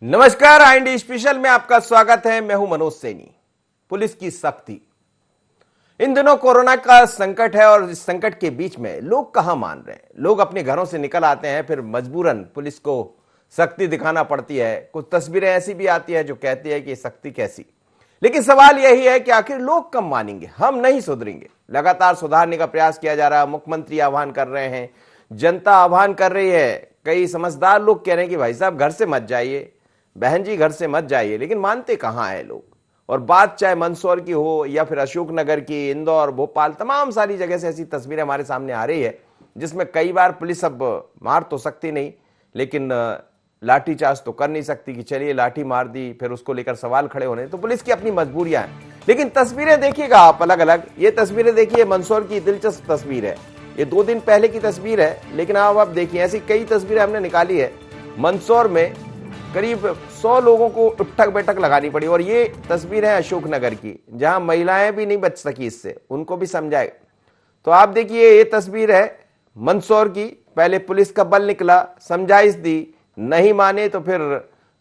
नमस्कार, IND special में आपका स्वागत है। मैं हूं मनोज सैनी। पुलिस की सख्ती। इन दिनों कोरोना का संकट है और इस संकट के बीच में लोग कहां मान रहे हैं। लोग अपने घरों से निकल आते हैं, फिर मजबूरन पुलिस को सख्ती दिखाना पड़ती है। कुछ तस्वीरें ऐसी भी आती है जो कहती है कि सख्ती कैसी। लेकिन सवाल यही है कि आखिर लोग कब मानेंगे। हम नहीं सुधरेंगे। लगातार सुधारने का प्रयास किया जा रहा है। मुख्यमंत्री आह्वान कर रहे हैं, जनता आह्वान कर रही है। कई समझदार लोग कह रहे हैं कि भाई साहब घर से मत जाइए, बहन जी घर से मत जाइए, लेकिन मानते कहां है लोग। और बात चाहे मंदसौर की हो या फिर अशोकनगर की, इंदौर, भोपाल, तमाम सारी जगह से ऐसी तस्वीरें हमारे सामने आ रही है जिसमें कई बार पुलिस अब मार तो सकती नहीं, लेकिन लाठीचार्ज तो कर नहीं सकती कि चलिए लाठी मार दी, फिर उसको लेकर सवाल खड़े होने। तो पुलिस की अपनी मजबूरियां हैं। लेकिन तस्वीरें देखिएगा आप अलग अलग। ये तस्वीरें देखिए, मंदसौर की दिलचस्प तस्वीर है। ये 2 दिन पहले की तस्वीर है, लेकिन आप देखिए ऐसी कई तस्वीरें हमने निकाली है। मंदसौर में करीब 100 लोगों को उठक बैठक लगानी पड़ी। और ये तस्वीर है अशोकनगर की, जहां महिलाएं भी नहीं बच सकी इससे, उनको भी समझाए। तो आप देखिए ये तस्वीर है मंदसौर की। पहले पुलिस का बल निकला, समझाइश दी, नहीं माने तो फिर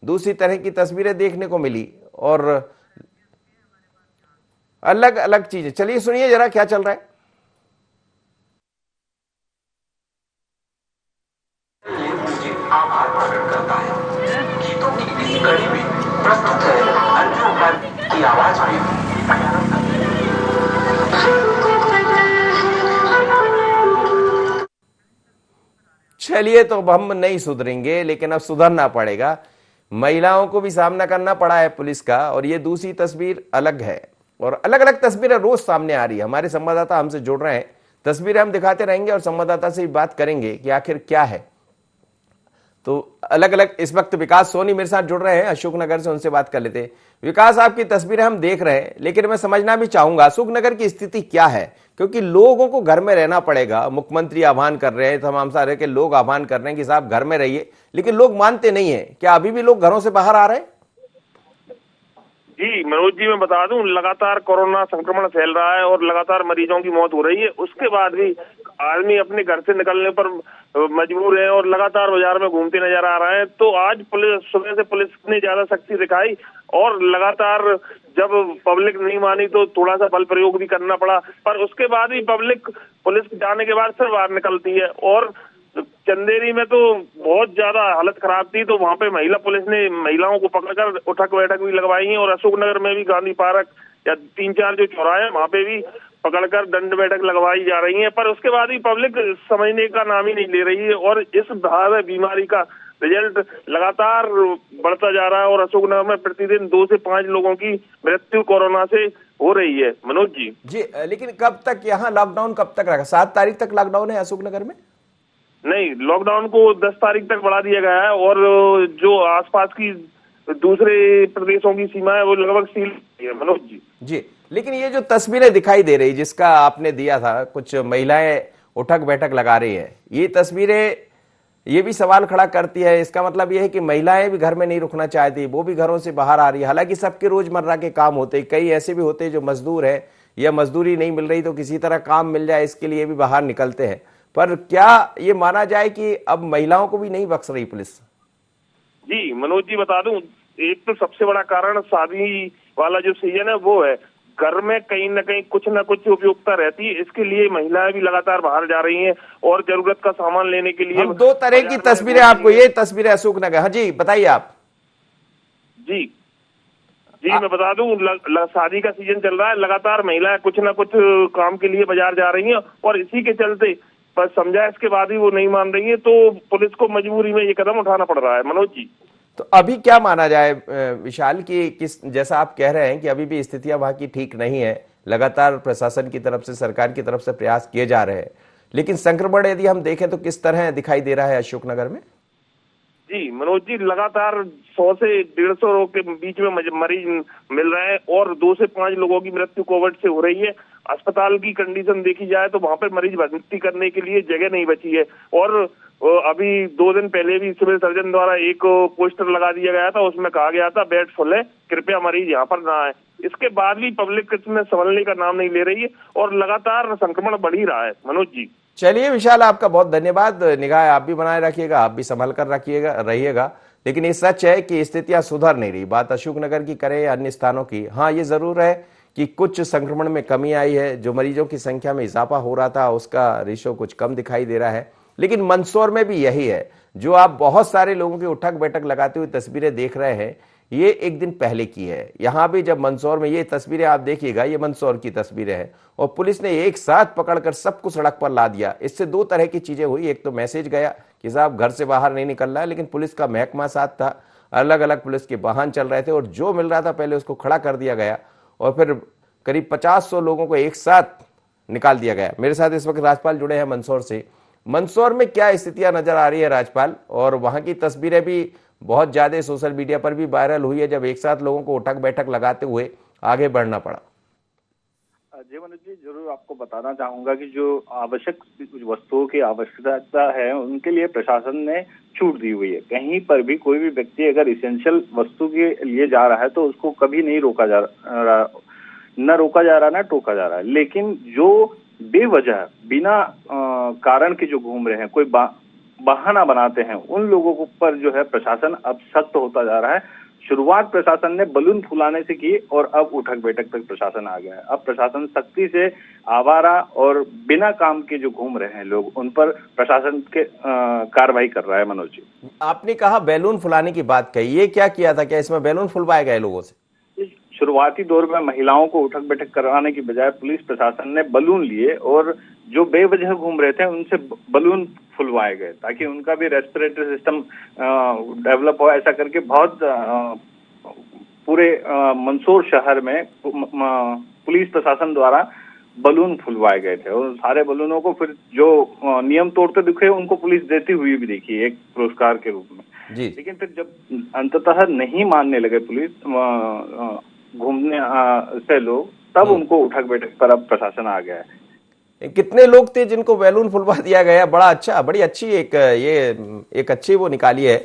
दूसरी तरह की तस्वीरें देखने को मिली और अलग अलग चीजें। चलिए सुनिए जरा क्या चल रहा है। आभार प्रकट करता है। गीतों की इस कड़ी में प्रस्तुत है अन्य उमर की आवाज में चलिए, तो अब हम नहीं सुधरेंगे, लेकिन अब सुधरना पड़ेगा। महिलाओं को भी सामना करना पड़ा है पुलिस का। और ये दूसरी तस्वीर अलग है और अलग अलग तस्वीरें रोज सामने आ रही है। हमारे संवाददाता हमसे जुड़ रहे हैं, तस्वीरें हम दिखाते रहेंगे और संवाददाता से भी बात करेंगे कि आखिर क्या है। तो अलग अलग इस वक्त विकास सोनी मेरे साथ जुड़ रहे हैं अशोकनगर से, उनसे बात कर लेते हैं। विकास, आपकी तस्वीरें हम देख रहे हैं, लेकिन मैं समझना भी चाहूंगा अशोकनगर की स्थिति क्या है, क्योंकि लोगों को घर में रहना पड़ेगा। मुख्यमंत्री आह्वान कर रहे हैं, तमाम सारे के लोग आह्वान कर रहे हैं कि साहब घर में रहिए, लेकिन लोग मानते नहीं है। क्या अभी भी लोग घरों से बाहर आ रहे हैं? जी मनोज जी, मैं बता दूं, लगातार कोरोना संक्रमण फैल रहा है और लगातार मरीजों की मौत हो रही है। उसके बाद भी आदमी अपने घर से निकलने पर मजबूर है और लगातार बाजार में घूमते नजर आ रहे हैं। तो आज पुलिस सुबह से पुलिस ने ज्यादा सख्ती दिखाई और लगातार जब पब्लिक नहीं मानी तो थोड़ा सा बल प्रयोग भी करना पड़ा। पर उसके बाद भी पब्लिक पुलिस जाने के बाद फिर बाहर निकलती है। और चंदेरी में तो बहुत ज्यादा हालत खराब थी, तो वहां पे महिला पुलिस ने महिलाओं को पकड़कर उठक बैठक भी लगवाई है। और अशोकनगर में भी गांधी पार्क या 3-4 जो चौराहे वहां पे भी पकड़कर दंड बैठक लगवाई जा रही है। पर उसके बाद भी पब्लिक समझने का नाम ही नहीं ले रही है और इस भयावह बीमारी का रिजल्ट लगातार बढ़ता जा रहा है। और अशोकनगर में प्रतिदिन 2 से 5 लोगों की मृत्यु कोरोना से हो रही है। मनोज जी लेकिन कब तक यहाँ लॉकडाउन कब तक रहेगा? 7 तारीख तक लॉकडाउन है अशोकनगर में? नहीं, लॉकडाउन को 10 तारीख तक बढ़ा दिया गया है और जो आसपास की दूसरे प्रदेशों की सीमा है वो लगभग सील है। मनोज जी लेकिन ये जो तस्वीरें दिखाई दे रही जिसका आपने दिया था, कुछ महिलाएं उठक बैठक लगा रही है, ये तस्वीरें ये भी सवाल खड़ा करती है। इसका मतलब ये है कि महिलाएं भी घर में नहीं रुकना चाहती, वो भी घरों से बाहर आ रही है। हालांकि सबके रोजमर्रा के काम होते, कई ऐसे भी होते जो मजदूर है या मजदूरी नहीं मिल रही तो किसी तरह काम मिल जाए इसके लिए भी बाहर निकलते हैं। पर क्या ये माना जाए कि अब महिलाओं को भी नहीं बख्श रही पुलिस? जी मनोज जी, बता दूं, एक तो सबसे बड़ा कारण शादी वाला जो सीजन है वो है। घर में कहीं न कहीं कुछ न कुछ उपयोगिता रहती है, इसके लिए महिलाएं भी लगातार बाहर जा रही हैं और जरूरत का सामान लेने के लिए। हम 2 तरह की तस्वीरें आपको, ये तस्वीरें अशोकनगर। हाँ जी, बताइए आप। जी मैं बता दूं, शादी का सीजन चल रहा है, लगातार महिलाएं कुछ न कुछ काम के लिए बाजार जा रही हैं और इसी के चलते पर समझाइश के बाद ही वो नहीं मान रही है, तो पुलिस को मजबूरी में ये कदम उठाना पड़ रहा है। मनोज जी, तो अभी क्या माना जाए विशाल की, किस जैसा आप कह रहे हैं कि अभी भी स्थितियां वहां की ठीक नहीं है, लगातार प्रशासन की तरफ से, सरकार की तरफ से प्रयास किए जा रहे हैं, लेकिन संक्रमण यदि हम देखें तो किस तरह दिखाई दे रहा है अशोकनगर में? जी मनोज जी, लगातार 100 से 150 लोगों के बीच में मरीज मिल रहे हैं और 2 से 5 लोगों की मृत्यु कोविड से हो रही है। अस्पताल की कंडीशन देखी जाए तो वहां पर मरीज भर्ती करने के लिए जगह नहीं बची है। और अभी 2 दिन पहले भी सिविल सर्जन द्वारा एक पोस्टर लगा दिया गया था, उसमें कहा गया था बेड फुल है, कृपया मरीज यहाँ पर ना आए। इसके बाद भी पब्लिक इसमें संभलने का नाम नहीं ले रही है और लगातार संक्रमण बढ़ ही रहा है। मनोज जी, चलिए विशाल, आपका बहुत धन्यवाद। निगाह आप भी बनाए रखिएगा, आप भी संभल कर रखिएगा, रहिएगा। लेकिन ये सच है कि स्थितियां सुधर नहीं रही। बात अशोकनगर की करें या अन्य स्थानों की, हाँ ये जरूर है कि कुछ संक्रमण में कमी आई है। जो मरीजों की संख्या में इजाफा हो रहा था उसका रेशो कुछ कम दिखाई दे रहा है। लेकिन मंदसौर में भी यही है। जो आप बहुत सारे लोगों की उठक बैठक लगाते हुए तस्वीरें देख रहे हैं, ये एक दिन पहले की है। यहां भी जब मंदसौर में ये तस्वीरें आप देखिएगा, ये मंदसौर की तस्वीरें हैं और पुलिस ने एक साथ पकड़कर सबको सड़क पर ला दिया। इससे दो तरह की चीजें हुई। एक तो मैसेज गया कि साहब घर से बाहर नहीं निकल रहा है, लेकिन पुलिस का महकमा साथ था, अलग अलग पुलिस के वाहन चल रहे थे और जो मिल रहा था पहले उसको खड़ा कर दिया गया और फिर करीब 50-100 लोगों को एक साथ निकाल दिया गया। मेरे साथ इस वक्त राजपाल जुड़े हैं मंदसौर से। मंदसौर में क्या स्थितियां नजर आ रही है राजपाल, और वहां की तस्वीरें भी बहुत ज्यादा सोशल मीडिया पर भी वायरल हुई है जब एक साथ लोगों को उठक बैठक लगाते हुए आगे बढ़ना पड़ा। जी मनोज जी, जरूर आपको बताना चाहूंगा कि जो आवश्यक वस्तुओं की आवश्यकता है उनके लिए प्रशासन ने छूट दी हुई है। कहीं पर भी कोई भी व्यक्ति अगर इसेंशियल वस्तु के लिए जा रहा है तो उसको कभी नहीं रोका जा रहा, न रोका जा रहा, न टोका जा रहा है। लेकिन जो बेवजह बिना कारण के जो घूम रहे हैं, कोई बहाना बनाते हैं, उन लोगों को पर जो है प्रशासन अब सख्त होता जा रहा है। शुरुआत प्रशासन ने बलून फुलाने से की और अब उठक बैठक तक प्रशासन आ गया है। अब प्रशासन सख्ती से आवारा और बिना काम के जो घूम रहे हैं लोग, उन पर प्रशासन के कार्रवाई कर रहा है। मनोज जी, आपने कहा बैलून फुलाने की बात कही, ये क्या किया था? क्या इसमें बैलून फुलवाए गए लोगों से? शुरुआती दौर में महिलाओं को उठक बैठक करवाने की बजाय पुलिस प्रशासन ने बलून लिए और जो बेवजह घूम रहे थे उनसे बलून फुलवाए गए ताकि उनका भी रेस्पिरेटरी सिस्टम डेवलप हो। ऐसा करके बहुत पूरे मंदसौर शहर में पुलिस प्रशासन द्वारा बलून फुलवाए गए थे और सारे बलूनों को फिर जो नियम तोड़ते दिखे उनको पुलिस देती हुई भी देखी एक पुरस्कार के रूप में जी। लेकिन फिर जब अंततः नहीं मानने लगे पुलिस घूमने से लोग, तब उनको उठक बैठक पर अब प्रशासन आ गया है। कितने लोग थे जिनको बैलून फुलवा दिया गया? बड़ी अच्छी एक अच्छी वो निकाली है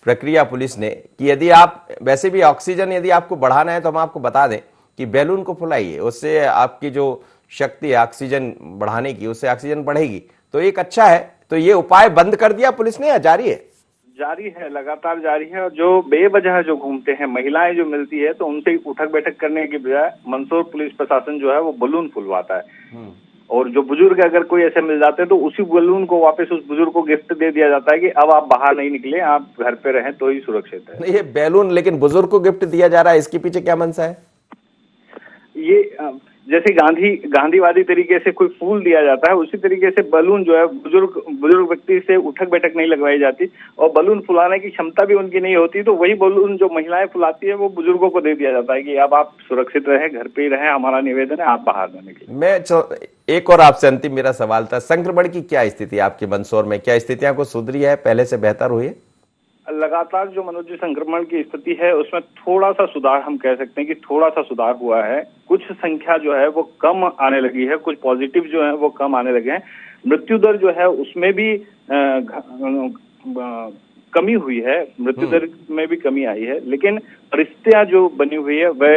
प्रक्रिया पुलिस ने कि यदि आप वैसे भी ऑक्सीजन यदि आपको बढ़ाना है तो हम आपको बता दें कि बैलून को फुलाइए, उससे आपकी जो शक्ति है ऑक्सीजन बढ़ाने की, उससे ऑक्सीजन बढ़ेगी। तो एक अच्छा है। तो ये उपाय बंद कर दिया पुलिस ने या जारी है? जारी है, लगातार जारी है। और जो बेवजह जो घूमते हैं, महिलाएं जो मिलती है, तो उनसे उठक बैठक करने की बजाय मंदसौर पुलिस प्रशासन जो है वो बलून फुलवाता है। और जो बुजुर्ग अगर कोई ऐसे मिल जाते हैं तो उसी बलून को वापस उस बुजुर्ग को गिफ्ट दे दिया जाता है कि अब आप बाहर नहीं निकले, आप घर पे रहें तो ही सुरक्षित है। ये बैलून लेकिन बुजुर्ग को गिफ्ट दिया जा रहा है, इसके पीछे क्या मंशा है? ये जैसे गांधीवादी तरीके से कोई फूल दिया जाता है, उसी तरीके से बलून जो है बुजुर्ग व्यक्ति से उठक बैठक नहीं लगवाई जाती और बलून फुलाने की क्षमता भी उनकी नहीं होती। तो वही बलून जो महिलाएं फुलाती है वो बुजुर्गों को दे दिया जाता है कि अब आप सुरक्षित रहे, घर पे ही रहे, हमारा निवेदन है, आप बाहर न निकले। एक और आपसे अंतिम मेरा सवाल था, संक्रमण की क्या स्थिति आपके मंदसौर में? क्या स्थितियां को सुधरी है, पहले से बेहतर हुई है? लगातार जो मनोज जी संक्रमण की स्थिति है उसमें थोड़ा सा सुधार, हम कह सकते हैं कि थोड़ा सा सुधार हुआ है। कुछ संख्या जो है वो कम आने लगी है, कुछ पॉजिटिव जो है वो कम आने लगे हैं। मृत्यु दर जो है उसमें भी कमी हुई है, मृत्यु दर में भी कमी आई है। लेकिन परिस्थितियां जो बनी हुई है वह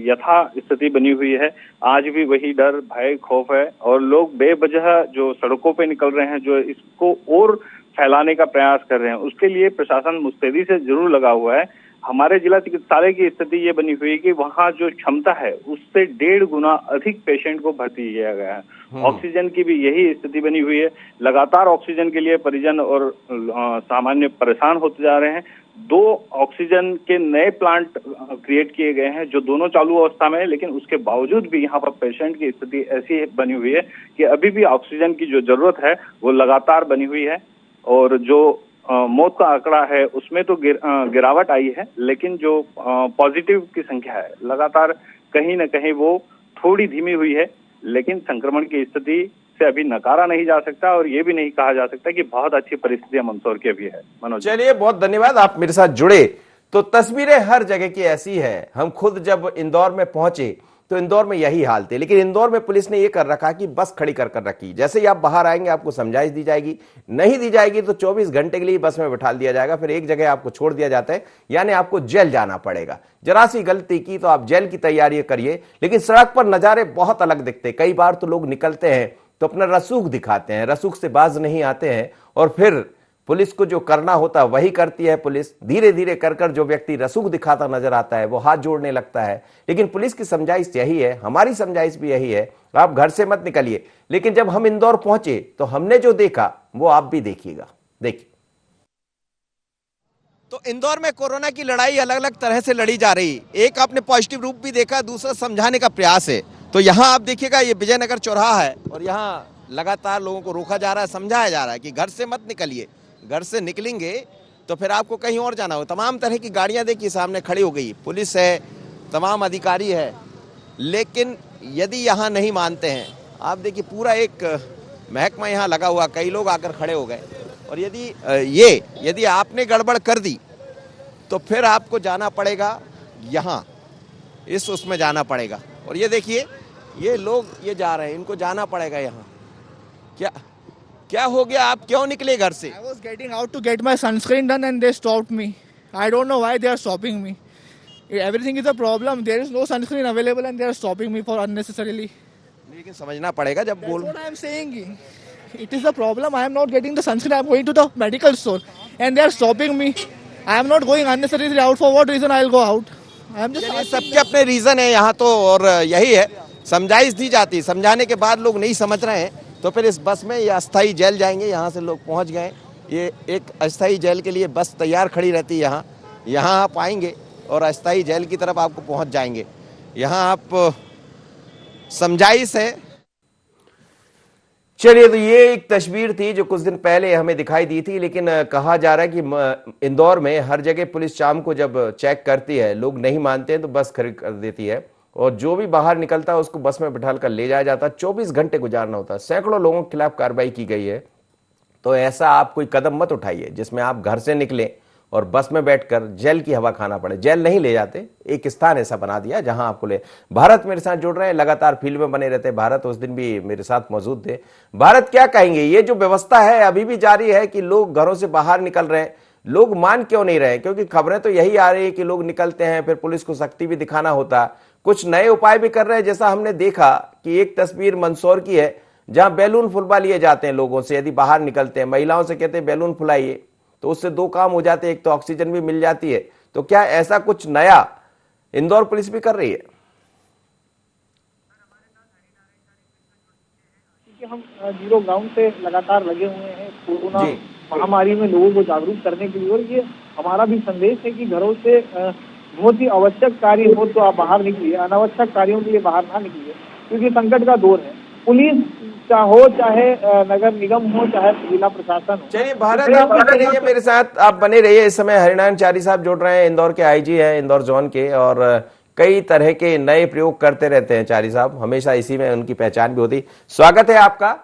यथा स्थिति बनी हुई है। आज भी वही डर, भय, खौफ है और लोग बेवजह जो सड़कों पे निकल रहे हैं, जो इसको और फैलाने का प्रयास कर रहे हैं, उसके लिए प्रशासन मुस्तैदी से जरूर लगा हुआ है। हमारे जिला चिकित्सालय की स्थिति ये बनी हुई है कि वहाँ जो क्षमता है उससे 1.5 गुना अधिक पेशेंट को भर्ती किया गया है। ऑक्सीजन की भी यही स्थिति बनी हुई है। लगातार ऑक्सीजन के लिए परिजन और सामान्य परेशान होते जा रहे हैं। 2 ऑक्सीजन के नए प्लांट क्रिएट किए गए हैं जो दोनों चालू अवस्था में है, लेकिन उसके बावजूद भी यहाँ पर पेशेंट की स्थिति ऐसी बनी हुई है कि अभी भी ऑक्सीजन की जो जरूरत है वो लगातार बनी हुई है। और जो मौत का आंकड़ा है उसमें तो गिरावट आई है, लेकिन जो पॉजिटिव की संख्या है लगातार कहीं न कहीं वो थोड़ी धीमी हुई है। लेकिन संक्रमण की स्थिति से अभी नकारा नहीं जा सकता और ये भी नहीं कहा जा सकता कि बहुत अच्छी परिस्थितियां मंदसौर की अभी है। मनोज, चलिए बहुत धन्यवाद, आप मेरे साथ जुड़े। तो तस्वीरें हर जगह की ऐसी है। हम खुद जब इंदौर में पहुंचे तो इंदौर में यही हाल थे, लेकिन इंदौर में पुलिस ने यह कर रखा कि बस खड़ी कर रखी। जैसे ही आप बाहर आएंगे आपको समझाइश दी जाएगी, नहीं दी जाएगी तो 24 घंटे के लिए बस में बैठा दिया जाएगा, फिर एक जगह आपको छोड़ दिया जाता है, यानी आपको जेल जाना पड़ेगा। जरा सी गलती की तो आप जेल की तैयारी करिए। लेकिन सड़क पर नजारे बहुत अलग दिखते। कई बार तो लोग निकलते हैं तो अपना रसूख दिखाते हैं, रसूख से बाज नहीं आते हैं और फिर पुलिस को जो करना होता वही करती है पुलिस। धीरे धीरे कर कर जो व्यक्ति रसूख दिखाता नजर आता है वो हाथ जोड़ने लगता है। लेकिन पुलिस की समझाइश यही है, हमारी समझाइश भी यही है, आप घर से मत निकलिए। लेकिन जब हम इंदौर पहुंचे तो हमने जो देखा वो आप भी देखिएगा। देखिए, तो इंदौर में कोरोना की लड़ाई अलग अलग तरह से लड़ी जा रही। एक आपने पॉजिटिव रूप भी देखा, दूसरा समझाने का प्रयास है। तो यहाँ आप देखिएगा, ये विजयनगर चौराहा है और यहाँ लगातार लोगों को रोका जा रहा है, समझाया जा रहा है कि घर से मत निकलिए, घर से निकलेंगे तो फिर आपको कहीं और जाना हो। तमाम तरह की गाड़ियां देखिए सामने खड़ी हो गई, पुलिस है, तमाम अधिकारी है। लेकिन यदि यहाँ नहीं मानते हैं, आप देखिए पूरा एक महकमा यहाँ लगा हुआ, कई लोग आकर खड़े हो गए। और यदि आपने गड़बड़ कर दी तो फिर आपको जाना पड़ेगा यहाँ, उसमें जाना पड़ेगा। और ये देखिए, ये लोग ये जा रहे हैं, इनको जाना पड़ेगा यहाँ। क्या हो गया, आप क्यों निकले घर से? I was getting out to get my sunscreen done and they stopped me. I don't know why they are stopping me. Everything is a problem. There is no sunscreen available and they are stopping me for unnecessarily. लेकिन समझना पड़ेगा जब बोल। That's what I am saying. It is a problem. I am not getting the sunscreen. I am going to the medical store and they are stopping me. I am not going unnecessarily out. For what reason I will go out? I am just सबके अपने reason है यहाँ तो, और यही है, समझाइश दी जाती, समझाने के बाद लोग नहीं समझ रहे हैं तो फिर इस बस में ये अस्थाई जेल जाएंगे। यहाँ से लोग पहुँच गए, ये एक अस्थाई जेल के लिए बस तैयार खड़ी रहती है यहाँ आप आएंगे और अस्थाई जेल की तरफ आपको पहुँच जाएंगे। यहाँ आप समझाइश है। चलिए, तो ये एक तस्वीर थी जो कुछ दिन पहले हमें दिखाई दी थी। लेकिन कहा जा रहा है कि इंदौर में हर जगह पुलिस शाम को जब चेक करती है, लोग नहीं मानते हैं तो बस खरीद कर देती है और जो भी बाहर निकलता है उसको बस में बिठाल कर ले जाया जाता है। 24 घंटे गुजारना होता है। सैकड़ों लोगों के खिलाफ कार्रवाई की गई है। तो ऐसा आप कोई कदम मत उठाइए जिसमें आप घर से निकले और बस में बैठकर जेल की हवा खाना पड़े। जेल नहीं ले जाते, एक स्थान ऐसा बना दिया जहां आपको ले। भारत मेरे साथ जुड़ रहे हैं, लगातार फील्ड में बने रहते हैं। भारत उस दिन भी मेरे साथ मौजूद थे। भारत, क्या कहेंगे, ये जो व्यवस्था है अभी भी जारी है कि लोग घरों से बाहर निकल रहे हैं, लोग मान क्यों नहीं रहे? क्योंकि खबरें तो यही आ रही है कि लोग निकलते हैं, फिर पुलिस को सख्ती भी दिखाना होता, कुछ नए उपाय भी कर रहे हैं। जैसा हमने देखा कि एक तस्वीर मंदसौर की है जहां बैलून फुलवा लिए जाते हैं लोगों से, यदि बाहर निकलते हैं, महिलाओं से कहते हैं बैलून फुलाइए, तो उससे दो काम हो जाते हैं, एक तो ऑक्सीजन भी मिल जाती है। तो क्या ऐसा कुछ नया इंदौर पुलिस भी कर रही है? हम जीरो ग्राउंड से लगातार लगे हुए हैं कोरोना महामारी में लोगों को जागरूक करने के लिए। और ये हमारा भी संदेश है कि घरों से बहुत ही आवश्यक कार्य हो तो आप बाहर निकलिए, अनावश्यक कार्यों के लिए बाहर ना निकलिए, क्योंकि संकट का दौर है। पुलिस हो चाहे नगर निगम हो चाहे जिला प्रशासन हो। चलिए भारत, आप बने रहिए मेरे साथ, आप बने रहिए। इस समय हरिनारायण चारी साहब जुड़ रहे हैं, इंदौर के आईजी हैं, इंदौर जोन के, और कई तरह के नए प्रयोग करते रहते हैं चारी साहब, हमेशा इसी में उनकी पहचान भी होती। स्वागत है आपका।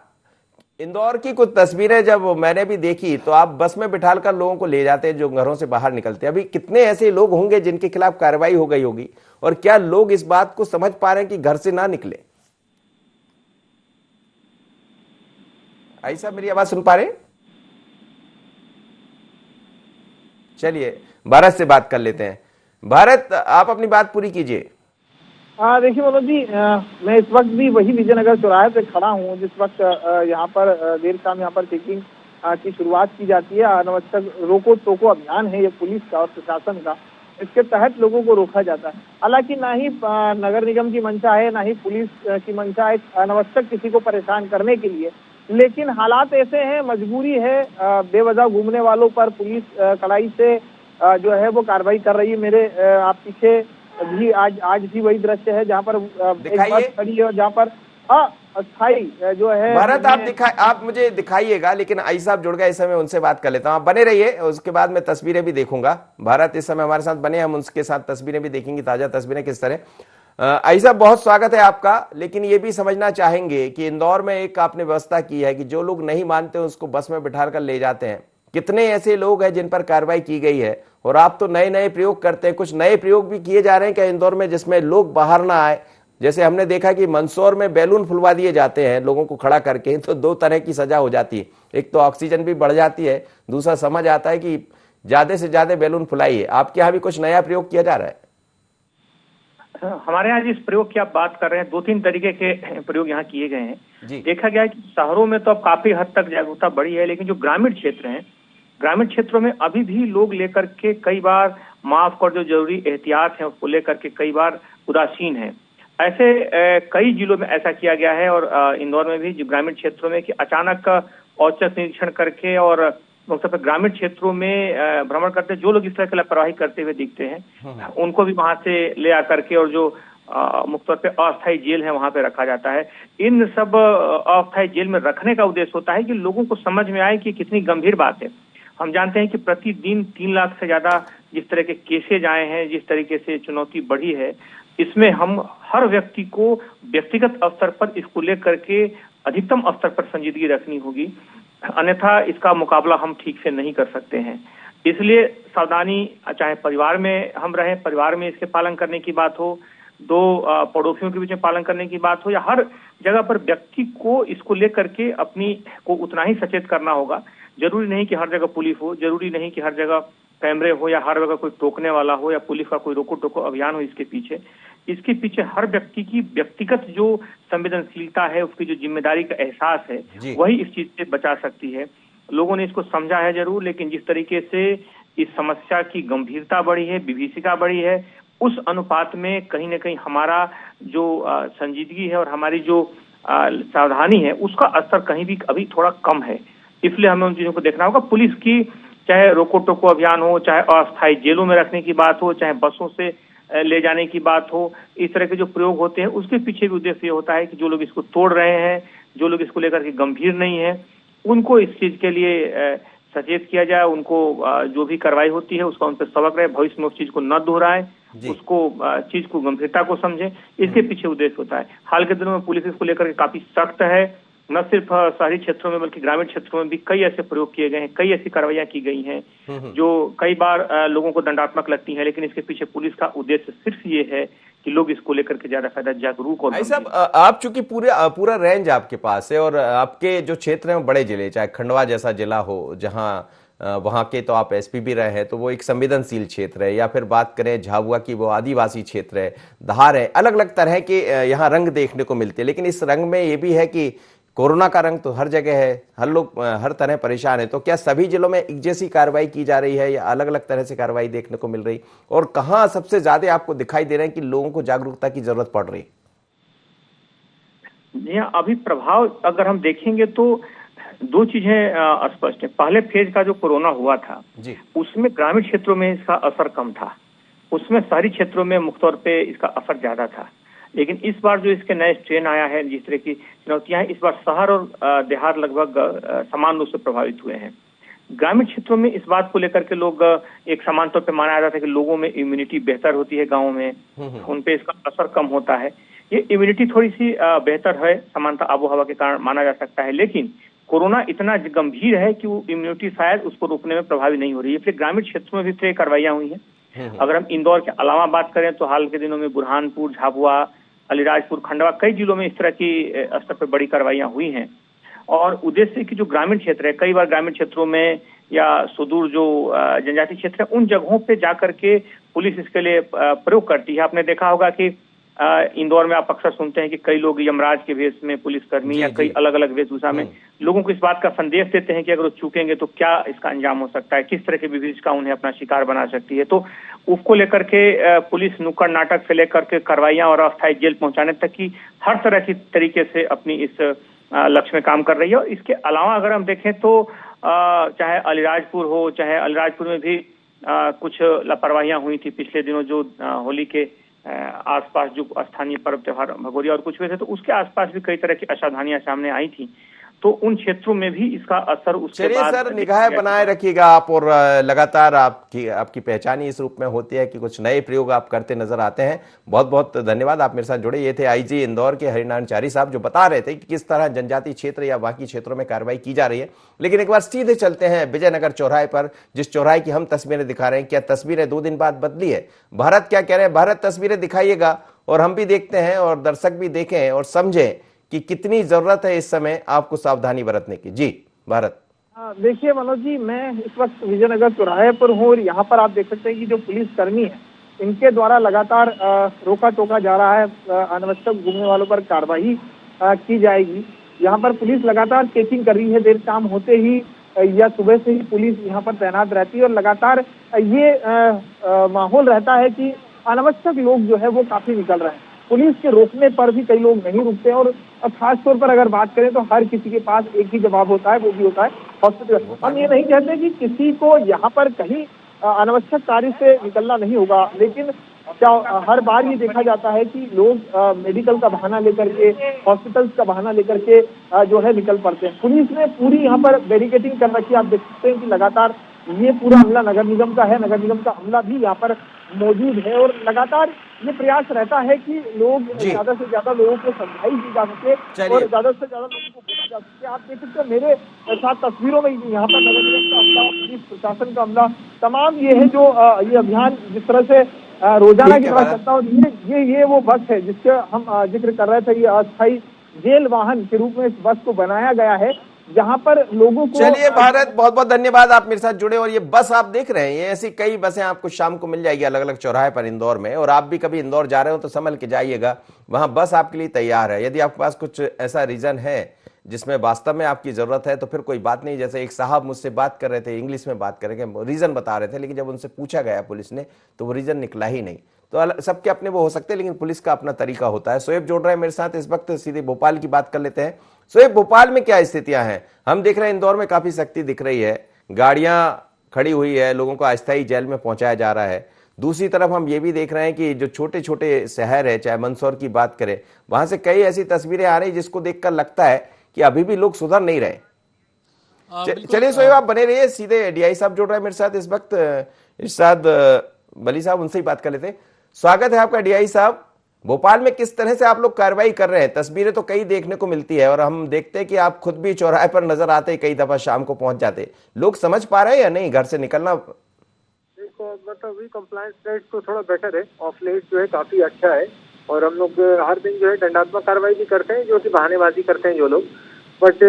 इंदौर की कुछ तस्वीरें जब मैंने भी देखी तो आप बस में बिठाल कर लोगों को ले जाते हैं जो घरों से बाहर निकलते हैं। अभी कितने ऐसे लोग होंगे जिनके खिलाफ कार्रवाई हो गई होगी, और क्या लोग इस बात को समझ पा रहे हैं कि घर से ना निकले? ऐसा मेरी आवाज सुन पा रहे हैं? चलिए भारत से बात कर लेते हैं। भारत, आप अपनी बात पूरी कीजिए। देखिए मनोज जी, मैं इस वक्त भी वही विजयनगर चौराहे पे खड़ा हूँ जिस वक्त यहाँ पर देर शाम यहाँ पर चेकिंग की शुरुआत की जाती है। अनावश्यक रोको टोको अभियान है ये पुलिस का और प्रशासन का, इसके तहत लोगों को रोका जाता है। हालांकि ना ही नगर निगम की मंशा है ना ही पुलिस की मंशा है अनावश्यक किसी को परेशान करने के लिए, लेकिन हालात ऐसे हैं, मजबूरी है। बेवजह घूमने वालों पर पुलिस कड़ाई से जो है वो कार्रवाई कर रही है। मेरे आप पीछे भी आज भी वही दृश्य है जहाँ पर एक बस खड़ी है और जहाँ पर अस्थाई जो है। भारत, आप मुझे दिखाइएगा, लेकिन आई साहब जुड़ गए, इस समय उनसे बात कर लेता हूँ। आप बने रहिए, उसके बाद मैं तस्वीरें भी देखूंगा। भारत इस समय हमारे साथ बने, हम उनके साथ तस्वीरें भी देखेंगे, ताजा तस्वीरें किस तरह। आई साहब, बहुत स्वागत है आपका। लेकिन ये भी समझना चाहेंगे कि इंदौर में एक आपने व्यवस्था की है कि जो लोग नहीं मानते उसको बस में बिठा कर ले जाते हैं। कितने ऐसे लोग हैं जिन पर कार्रवाई की गई है? और आप तो नए नए प्रयोग करते हैं, कुछ नए प्रयोग भी किए जा रहे हैं क्या इंदौर में जिसमें लोग बाहर ना आए? जैसे हमने देखा कि मंदसौर में बैलून फुलवा दिए जाते हैं लोगों को खड़ा करके, तो दो तरह की सजा हो जाती है। एक तो ऑक्सीजन भी बढ़ जाती है, दूसरा समझ आता है कि ज्यादा से ज्यादा बैलून फुलाइए। आपके यहाँ भी कुछ नया प्रयोग किया जा रहा है? हमारे यहाँ जिस प्रयोग की आप बात कर रहे हैं, 2-3 तरीके के प्रयोग यहाँ किए गए हैं। देखा गया है कि शहरों में तो अब काफी हद तक जागरूकता बढ़ी है, लेकिन जो ग्रामीण क्षेत्र हैं ग्रामीण क्षेत्रों में अभी भी लोग लेकर के कई बार मास्क और जो जरूरी एहतियात है उसको लेकर के कई बार उदासीन है। ऐसे कई जिलों में ऐसा किया गया है और इंदौर में भी ग्रामीण क्षेत्रों में कि अचानक औचक निरीक्षण करके और मुख्यतः ग्रामीण क्षेत्रों में भ्रमण करते जो लोग इस तरह की लापरवाही करते हुए दिखते हैं उनको भी वहां से ले आकर के और जो मुख्य तौर पे अस्थायी जेल है वहां पे रखा जाता है। इन सब अस्थायी जेल में रखने का उद्देश्य होता है कि लोगों को समझ में आए कि कितनी गंभीर बात है। हम जानते हैं कि प्रतिदिन 3 लाख से ज्यादा जिस तरह के केसेज आए हैं, जिस तरीके से चुनौती बढ़ी है, इसमें हम हर व्यक्ति को व्यक्तिगत स्तर पर इसको लेकर के अधिकतम स्तर पर संजीदगी रखनी होगी, अन्यथा इसका मुकाबला हम ठीक से नहीं कर सकते हैं। इसलिए सावधानी, चाहे परिवार में हम रहें, परिवार में इसके पालन करने की बात हो, 2 पड़ोसियों के बीच में पालन करने की बात हो, या हर जगह पर व्यक्ति को इसको लेकर के अपनी को उतना ही सचेत करना होगा। जरूरी नहीं कि हर जगह पुलिस हो, जरूरी नहीं कि हर जगह कैमरे हो या हर जगह कोई टोकने वाला हो या पुलिस का कोई रोको टोको अभियान हो। इसके पीछे हर व्यक्ति की व्यक्तिगत जो संवेदनशीलता है, उसकी जो जिम्मेदारी का एहसास है, वही इस चीज से बचा सकती है। लोगों ने इसको समझा है जरूर, लेकिन जिस तरीके से इस समस्या की गंभीरता बढ़ी है, विभीषिका बढ़ी है, उस अनुपात में कहीं न कहीं हमारा जो संजीदगी है और हमारी जो सावधानी है उसका असर कहीं भी अभी थोड़ा कम है। इसलिए हमें उन चीजों को देखना होगा। पुलिस की चाहे रोको टोको अभियान हो, चाहे अस्थायी जेलों में रखने की बात हो, चाहे बसों से ले जाने की बात हो, इस तरह के जो प्रयोग होते हैं उसके पीछे भी उद्देश्य ये होता है कि जो लोग इसको तोड़ रहे हैं, जो लोग इसको लेकर के गंभीर नहीं है, उनको इस चीज के लिए सचेत किया जाए, उनको जो भी कार्रवाई होती है उसका उन पर सबक रहे, भविष्य में उस चीज को न दोहराए, उसको चीज को गंभीरता को समझे। इसके पीछे उद्देश्य होता है। हाल के दिनों में पुलिस इसको लेकर के काफी सख्त है। न सिर्फ शहरी क्षेत्रों में बल्कि ग्रामीण क्षेत्रों में भी कई ऐसे प्रयोग किए गए हैं, कई ऐसी कार्रवाइयां की गई हैं जो कई बार लोगों को दंडात्मक लगती हैं, लेकिन इसके पीछे पुलिस का उद्देश्य सिर्फ ये है कि लोग इसको लेकर के ज्यादा फायदा जागरूक और साहब, आप चूंकि पूरा रेंज आपके पास है और आपके जो क्षेत्र है बड़े जिले, चाहे खंडवा जैसा जिला हो जहां वहां के तो आप एसपी भी रहे हैं, तो वो एक संवेदनशील क्षेत्र है, या फिर बात करें झाबुआ की, वो आदिवासी क्षेत्र है, धार है, अलग अलग तरह के यहाँ रंग देखने को मिलते हैं। लेकिन इस रंग में ये भी है कि कोरोना का रंग तो हर जगह है, हर लोग हर तरह परेशान है। तो क्या सभी जिलों में एक जैसी कार्रवाई की जा रही है या अलग अलग तरह से कार्रवाई देखने को मिल रही, और कहाँ सबसे ज्यादा आपको दिखाई दे रहे हैं कि लोगों को जागरूकता की जरूरत पड़ रही? जी हाँ, अभी प्रभाव अगर हम देखेंगे तो 2 चीजें स्पष्ट है। पहले फेज का जो कोरोना हुआ था उसमें ग्रामीण क्षेत्रों में इसका असर कम था, उसमें शहरी क्षेत्रों में मुख्य तौर पे इसका असर ज्यादा था। लेकिन इस बार जो इसके नए स्ट्रेन आया है, जिस तरह की चुनौतियां हैं, इस बार शहर और देहात लगभग समान रूप से प्रभावित हुए हैं। ग्रामीण क्षेत्रों में इस बात को लेकर के लोग एक समान तौर पे माना जाता है कि लोगों में इम्यूनिटी बेहतर होती है, गाँव में उन पे इसका असर कम होता है। ये इम्यूनिटी थोड़ी सी बेहतर है, समानता आबो हवा के कारण माना जा सकता है, लेकिन कोरोना इतना गंभीर है कि वो इम्यूनिटी शायद उसको रोकने में प्रभावी नहीं हो रही है। इसलिए ग्रामीण क्षेत्रों में भी कार्रवाइयां हुई हैं। अगर हम इंदौर के अलावा बात करें तो हाल के दिनों में बुरहानपुर, झाबुआ, अलीराजपुर, खंडवा, कई जिलों में इस तरह की स्तर पर बड़ी कार्रवाइयां हुई हैं। और उद्देश्य की जो ग्रामीण क्षेत्र है, कई बार ग्रामीण क्षेत्रों में या सुदूर जो जनजातीय क्षेत्र है, उन जगहों पे जाकर के पुलिस इसके लिए प्रयोग करती है। आपने देखा होगा कि इंदौर में आप अक्सर सुनते हैं कि कई लोग यमराज के वेश में, पुलिसकर्मी या कई अलग अलग वेशभूषा में लोगों को इस बात का संदेश देते हैं कि अगर वो चूकेंगे तो क्या इसका अंजाम हो सकता है, किस तरह की विभीषिका उन्हें अपना शिकार बना सकती है। तो उसको लेकर के पुलिस नुक्कड़ नाटक से लेकर के कार्रवाइयां और अस्थायी जेल पहुंचाने तक की हर तरह की तरीके से अपनी इस लक्ष्य में काम कर रही है। और इसके अलावा अगर हम देखें तो चाहे अलीराजपुर हो, चाहे अलीराजपुर में भी कुछ लापरवाहियां हुई थी पिछले दिनों, जो होली के आसपास जो स्थानीय पर्व त्योहार भगोरिया और कुछ हुए थे, तो उसके आसपास भी कई तरह की असावधानियां सामने आई थी। तो उन क्षेत्रों में भी इसका असर उसके बाद। सर, निगाह बनाए रखिएगा आप, और लगातार आपकी पहचान ही इस रूप में होती है कि कुछ नए प्रयोग आप करते नजर आते हैं। बहुत बहुत धन्यवाद, आप मेरे साथ जुड़े। ये थे आईजी इंदौर के हरिनारायणचारी साहब, जो बता रहे थे कि किस तरह जनजातीय क्षेत्र या बाकी क्षेत्रों में कार्रवाई की जा रही है। लेकिन एक बार सीधे चलते हैं विजयनगर चौराहे पर, जिस चौराहे की हम तस्वीरें दिखा रहे हैं। क्या तस्वीरें 2 दिन बाद बदली है? भारत क्या कह रहे हैं? भारत, तस्वीरें दिखाइएगा और हम भी देखते हैं और दर्शक भी देखें और समझें कि कितनी जरूरत है इस समय आपको सावधानी बरतने की। जी भारत। देखिए मनोज जी, मैं इस वक्त विजयनगर चौराहे पर हूँ और यहाँ पर आप देख सकते हैं कि जो पुलिसकर्मी है, इनके द्वारा लगातार रोका टोका जा रहा है। अनावश्यक घूमने वालों पर कार्रवाई की जाएगी। यहाँ पर पुलिस लगातार चेकिंग कर रही है। देर शाम होते ही या सुबह से ही पुलिस यहाँ पर तैनात रहती है और लगातार ये माहौल रहता है कि अनावश्यक लोग जो है वो काफी निकल रहे हैं। पुलिस के रोकने पर भी कई लोग नहीं रुकते और खास तौर पर अगर बात करें तो हर किसी के पास एक ही जवाब होता है, वो भी होता है हॉस्पिटल। हम ये नहीं कहते कि किसी को यहाँ पर कहीं अनावश्यक कार्य से निकलना नहीं होगा, लेकिन क्या हर बार ये देखा जाता है कि लोग मेडिकल का बहाना लेकर के, हॉस्पिटल्स का बहाना लेकर के जो है निकल पड़ते हैं। पुलिस ने पूरी यहाँ पर बैरिकेडिंग कर रखी है। आप देख सकते हैं कि लगातार ये पूरा हमला नगर निगम का है, नगर निगम का हमला भी यहाँ पर मौजूद है और लगातार ये प्रयास रहता है कि लोग ज्यादा से ज्यादा लोगों को समझाई दी जा सके और ज्यादा से ज्यादा लोगों को बोला जा सके। आप देख सकते हैं मेरे साथ तस्वीरों में यहाँ पर नगर निगम का हमला, पुलिस प्रशासन का हमला, तमाम ये है जो ये अभियान जिस तरह से रोजाना की तरह चलता है। और ये वो बस है जिसके हम जिक्र कर रहे थे। ये अस्थायी जेल वाहन के रूप में इस बस को बनाया गया है, जहां पर लोगों को। चलिए भारत, बहुत बहुत धन्यवाद, आप मेरे साथ जुड़े। और ये बस आप देख रहे हैं, ये ऐसी कई बसें आपको शाम को मिल जाएगी अलग अलग चौराहे पर इंदौर में। और आप भी कभी इंदौर जा रहे हो तो संभल के जाइएगा, वहां बस आपके लिए तैयार है। यदि आपके पास कुछ ऐसा रीजन है जिसमें वास्तव में आपकी जरूरत है तो फिर कोई बात नहीं। जैसे एक साहब मुझसे बात कर रहे थे, इंग्लिश में बात करेंगे, रीजन बता रहे थे, लेकिन जब उनसे पूछा गया पुलिस ने तो वो रीजन निकला ही नहीं। तो सबके अपने वो हो सकते हैं, लेकिन पुलिस का अपना तरीका होता है। शोएब जोड़ रहे हैं मेरे साथ इस वक्त, सीधे भोपाल की बात कर लेते हैं। शोएब, भोपाल में क्या स्थितियां हैं? हम देख रहे हैं इंदौर में काफी सख्ती दिख रही है, गाड़ियां खड़ी हुई है, लोगों को अस्थायी जेल में पहुंचाया जा रहा है। दूसरी तरफ हम ये भी देख रहे हैं कि जो छोटे छोटे शहर है, चाहे मंदसौर की बात करें, वहां से कई ऐसी तस्वीरें आ रही जिसको देखकर लगता है कि अभी भी लोग सुधर नहीं रहे। चलिए शोएब, आप बने रहिए। सीधे डीआई साहब जुड़ रहे हैं मेरे साथ इस वक्त, इरशाद वली साहब, उनसे ही बात कर लेते हैं। स्वागत है आपका डीआई साहब। भोपाल में किस तरह से आप लोग कार्रवाई कर रहे हैं? तस्वीरें तो कई देखने को मिलती है और हम देखते हैं कि आप खुद भी चौराहे पर नजर आते, कई दफा शाम को पहुंच जाते। लोग समझ पा रहे हैं या नहीं घर से निकलना? देखो, मतलब अभी कंप्लायंस रेट तो थोड़ा बेटर है, ऑफ लेट जो है काफी अच्छा है। और हम लोग हर दिन जो है दंडात्मक कार्रवाई भी करते हैं, जो कि बहानेबाजी करते हैं जो लोग। बट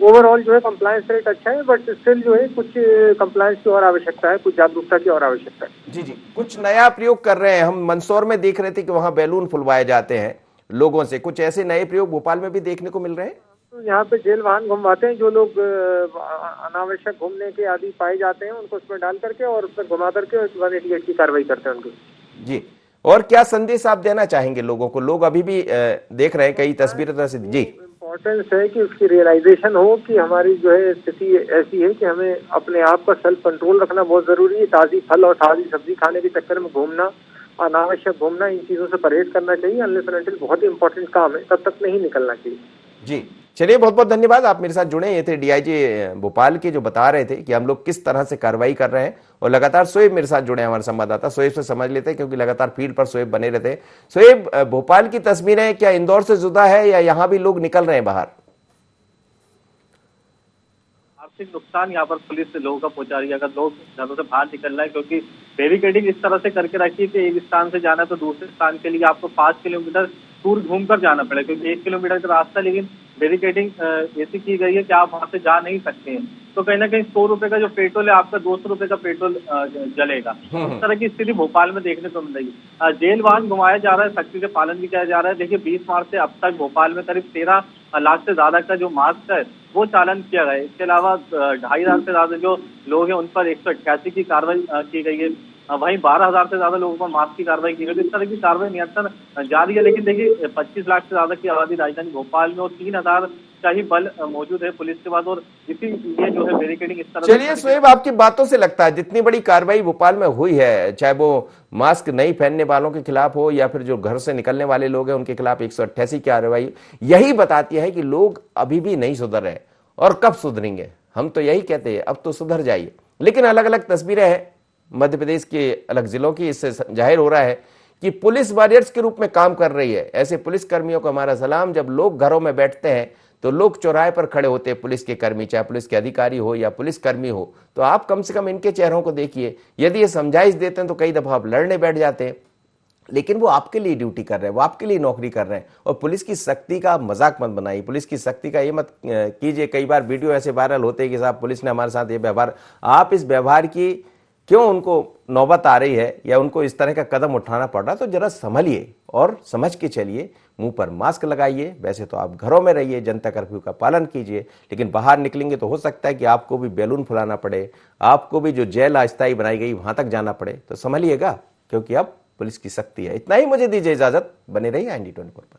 ओवरऑल जो है कंप्लायंस रेट अच्छा है, बट स्टिल जो है कुछ कंप्लायंस की और आवश्यकता है, कुछ जागरूकता की और आवश्यकता है। जी, कुछ नया प्रयोग कर रहे हैं। हम मंदसौर में देख रहे थे कि वहां बैलून फुलवाए जाते हैं लोगों से, कुछ ऐसे नए प्रयोग भोपाल में भी देखने को मिल रहे हैं। तो यहाँ पे जेल वाहन घुमवाते हैं, जो लोग अनावश्यक घूमने के आदि पाए जाते हैं उनको उसमें डाल करके और उसमें घुमा करके 188 की कार्रवाई करते हैं उनको। जी, और क्या संदेश आप देना चाहेंगे लोगों को? लोग अभी भी देख रहे हैं कई तस्वीरें तरह से। जी, इम्पोर्टेंस है कि उसकी रियलाइजेशन हो कि हमारी जो है स्थिति ऐसी है कि हमें अपने आप का सेल्फ कंट्रोल रखना बहुत जरूरी है। ताजी फल और ताजी सब्जी खाने के चक्कर में घूमना, अनावश्यक घूमना, इन चीजों से परहेज करना चाहिए। अनलेस एंड अनटिल बहुत ही इंपॉर्टेंट काम है तब तक नहीं निकलना चाहिए। जी, चलिए बहुत बहुत धन्यवाद, आप मेरे साथ जुड़े। ये थे डीआईजी भोपाल के जो बता रहे थे कि हम लोग किस तरह से कार्रवाई कर रहे हैं। और लगातार शोएब मेरे साथ जुड़े हैं, हमारे संवाददाता। शोएब से समझ लेते हैं क्योंकि लगातार फील्ड पर शोएब बने रहते हैं। शोएब, भोपाल की तस्वीरें क्या इंदौर से जुदा है या यहाँ भी लोग निकल रहे हैं बाहर? आर्थिक नुकसान यहाँ पर पुलिस से लोगों का पहुंचा रही है। अगर लोग घरों से बाहर निकल रहे हैं, क्योंकि बैरिकेडिंग इस तरह से करके रखी है कि एक स्थान से जाना है तो दूसरे स्थान के लिए आपको 5 किलोमीटर दूर घूमकर जाना पड़ेगा, क्योंकि 1 किलोमीटर का रास्ता, लेकिन बैरिकेडिंग ऐसी की गई है कि आप वहां से जा नहीं सकते हैं। तो कहीं ना कहीं 100 रुपए का जो पेट्रोल है, आपका 200 रुपए का पेट्रोल जलेगा। इस तरह की स्थिति भोपाल में देखने को मिल रही है। जेल वाहन घुमाया जा रहा है, सख्ती से पालन भी किया जा रहा है। देखिए, 20 मार्च से अब तक भोपाल में करीब 13 लाख से ज्यादा का जो मास्क है वो चालन किया गया है। इसके अलावा 2,500 से ज्यादा जो लोग हैं उन पर 188 की कार्रवाई की गई है। वहीं 12,000 से ज्यादा लोगों पर मास्क की कार्रवाई की गई। इस तरह की कार्रवाई निरंतर जारी है। लेकिन देखिए, 25 लाख से ज्यादा की आबादी राजधानी भोपाल में और 3,000 का ही बल मौजूद है पुलिस के बाद, और इसीलिए जो है बैरिकेडिंग इस तरह। चलिए शोएब, आपकी बातों से लगता है जितनी बड़ी कार्रवाई भोपाल में हुई है, चाहे वो मास्क नहीं पहनने वालों के खिलाफ हो या फिर जो घर से निकलने वाले लोग हैं उनके खिलाफ 188 की कार्रवाई, यही बताती है कि लोग अभी भी नहीं सुधर रहे। और कब सुधरेंगे? हम तो यही कहते हैं अब तो सुधर जाइए। लेकिन अलग अलग तस्वीरें हैं मध्य प्रदेश के अलग जिलों की, इससे जाहिर हो रहा है कि पुलिस वॉरियर्स के रूप में काम कर रही है। ऐसे पुलिस कर्मियों को हमारा सलाम। जब लोग घरों में बैठते हैं तो लोग चौराहे पर खड़े होते हैं, पुलिस के कर्मी, चाहे पुलिस के अधिकारी हो या पुलिस कर्मी हो, तो आप कम से कम इनके चेहरों को देखिए। यदि ये समझाइश देते हैं तो कई दफा आप लड़ने बैठ जाते हैं, लेकिन वो आपके लिए ड्यूटी कर रहे हैं, वो आपके लिए नौकरी कर रहे हैं। और पुलिस की सख्ती का मजाक मत बनाइए, पुलिस की सख्ती का ये मत कीजिए। कई बार वीडियो ऐसे वायरल होते हैं कि साहब पुलिस ने हमारे साथ ये व्यवहार, आप इस व्यवहार की क्यों उनको नौबत आ रही है या उनको इस तरह का कदम उठाना पड़ रहा है, तो जरा संभलिए और समझ के चलिए, मुंह पर मास्क लगाइए। वैसे तो आप घरों में रहिए, जनता कर्फ्यू का पालन कीजिए, लेकिन बाहर निकलेंगे तो हो सकता है कि आपको भी बैलून फुलाना पड़े, आपको भी जो जेल अस्थायी बनाई गई वहां तक जाना पड़े। तो संभलिएगा, क्योंकि अब पुलिस की सख्ती है। इतना ही मुझे दीजिए इजाजत, बने रहिए IND24 पर।